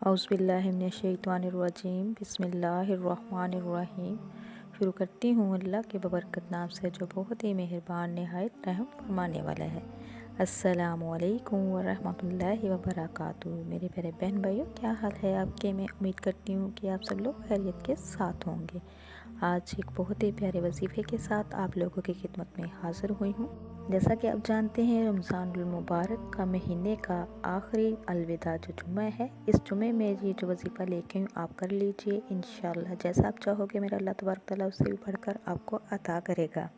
औज़ुबिल्लाहिमिनश्शैतानिर्रजीम बिस्मिल्लाहिर्रहमानिर्रहीम। शुरू करती हूँ अल्लाह के बबरकत नाम से जो बहुत ही मेहरबान नहायत रहम फरमाने वाला है। अस्सलामु अलैकुम वरहमतुल्लाहि वबरकातुहू। मेरे प्यारे बहन भाइयों, क्या हाल है आपके? मैं उम्मीद करती हूँ कि आप सब लोग खैरियत के साथ होंगे। आज एक बहुत ही प्यारे वजीफ़े के साथ आप लोगों की खिदमत में हाज़िर हुई हूँ। जैसा कि आप जानते हैं, रमज़ानुल मुबारक का महीने का आखिरी अलविदा जो जुम्मा है, इस जुम्मे में ये जो वजीफ़ा लेके हूँ आप कर लीजिए। इंशाअल्लाह जैसा आप चाहोगे मेरा अल्लाह तबारक तआला उससे भी बढ़कर आपको अता करेगा।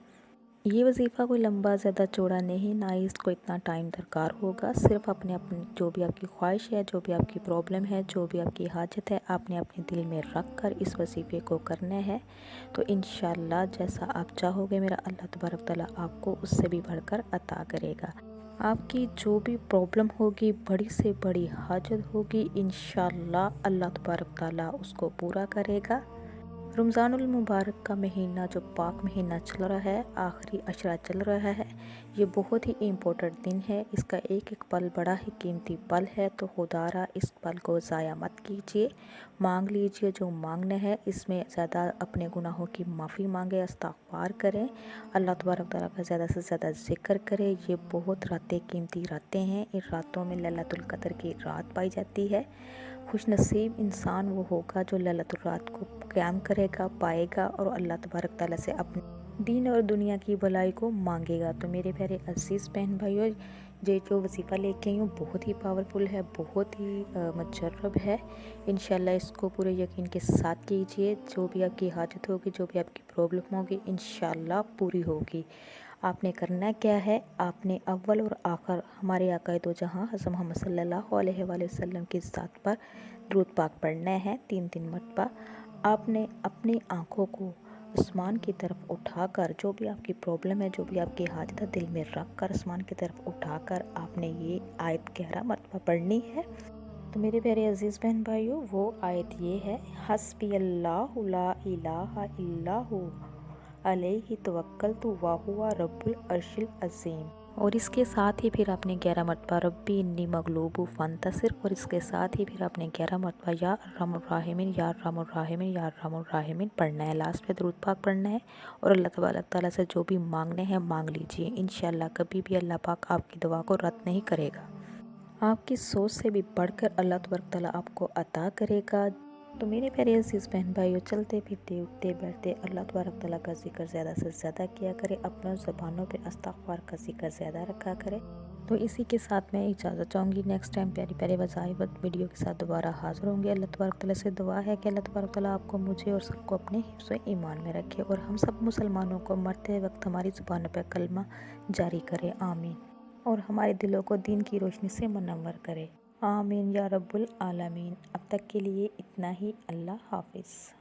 ये वजीफ़ा कोई लंबा ज़्यादा चौड़ा नहीं, ना ही इसको इतना टाइम दरकार होगा। सिर्फ अपने जो भी आपकी ख्वाहिश है, जो भी आपकी प्रॉब्लम है, जो भी आपकी हाजत है, आपने अपने दिल में रख कर इस वजीफ़े को करना है। तो इंशाअल्लाह जैसा आप चाहोगे मेरा अल्लाह तबारक तआला आपको उससे भी बढ़कर अता करेगा। आपकी जो भी प्रॉब्लम होगी, बड़ी से बड़ी हाजत होगी, इंशाअल्लाह अल्लाह तबारक तआला उसको पूरा करेगा। रमज़ानुल मुबारक का महीना जो पाक महीना चल रहा है, आखिरी अशरा चल रहा है, ये बहुत ही इम्पोर्टेंट दिन है। इसका एक एक पल बड़ा ही कीमती पल है, तो खुदारा इस पल को ज़ाया मत कीजिए। मांग लीजिए जो मांगना है, इसमें ज़्यादा अपने गुनाहों की माफ़ी मांगे, इस्तग़फ़ार करें, अल्लाह तबारक तआला का ज़्यादा से ज़्यादा ज़िक्र करें। ये बहुत रातें कीमती रातें हैं। इन रातों में लैलतुल क़द्र की रात पाई जाती है। खुश नसीब इंसान वो होगा जो लैलतुल रात को क़याम करेगा, पाएगा और अल्लाह तबारक तआला से अपने दीन और दुनिया की भलाई को मांगेगा। तो मेरे प्यारे अज़ीज़ बहन भाइयों, ये जो वजीफ़ा लेके आई हूँ बहुत ही पावरफुल है, बहुत ही मुजर्रब है। इंशाअल्लाह इसको पूरे यकीन के साथ कीजिए। जो भी आपकी हाजत होगी, जो भी आपकी प्रॉब्लम होगी, इंशाअल्लाह पूरी होगी। आपने करना क्या है, आपने अव्वल और आखिर हमारे आका दो जहाँ हज़रत मोहम्मद सल्लल्लाहु अलैहि वसल्लम की ज़ात पर दुरूद पाक पढ़ना है 3 मरतबा। आपने अपनी आँखों को आसमान की तरफ उठाकर, जो भी आपकी प्रॉब्लम है, जो भी आपकी हाजत है, दिल में रख कर आसमान की तरफ उठाकर आपने ये आयत 11 मरतबा पढ़नी है। तो मेरे प्यारे अज़ीज़ बहन भाइयों, वो आयत ये है, हस्बी अल्लाहु ला इलाहा इल्लहु अलैहि तवक्कलतु व हुवा रब्बुल अर्शिल अज़ीम। और इसके साथ ही फिर आपने 11 मरतबा रब्बी इन्नी मगलूबु फंतसिर, और इसके साथ ही फिर आपने 11 मरतबा या अर्हमुर राहिमीन या अर्हमुर राहिमीन या अर्हमुर राहिमीन पढ़ना है। लास्ट पे दुरूद पाक पढ़ना है और अल्लाह तबारक तआला से जो भी मांगने हैं मांग लीजिए। इंशाअल्लाह कभी भी अल्लाह पाक आपकी दुआ को रद्द नहीं करेगा। आपकी सोच से भी बढ़कर अल्लाह तबारक तआला आपको अता करेगा। तो मेरे प्यारे अज़ीज़ बहन भाइयों, चलते फिरते उठते बैठते अल्लाह तबारक तआला का ज़िक्र ज़्यादा से ज़्यादा किया करें। अपने ज़बानों पे इस्तग़फ़ार का ज़िक्र ज़्यादा रखा करें। तो इसी के साथ मैं इजाज़त चाहूँगी। नेक्स्ट टाइम प्यारी प्यारे वज़ाइफ़ वीडियो के साथ दोबारा हाज़िर होंगे। अल्लाह तबारक तआला से दुआ है कि अल्लाह तबारक तआला आपको, मुझे और सबको अपने हिफ्ज़ ईमान में रखे और हम सब मुसलमानों को मरते वक्त हमारी ज़ुबानों पर कलमा जारी करे, आमीन। और हमारे दिलों को दीन की रोशनी से मुनव्वर करे, आमीन या रब्बुल आलमीन। अब तक के लिए इतना ही। अल्लाह हाफ़िज़।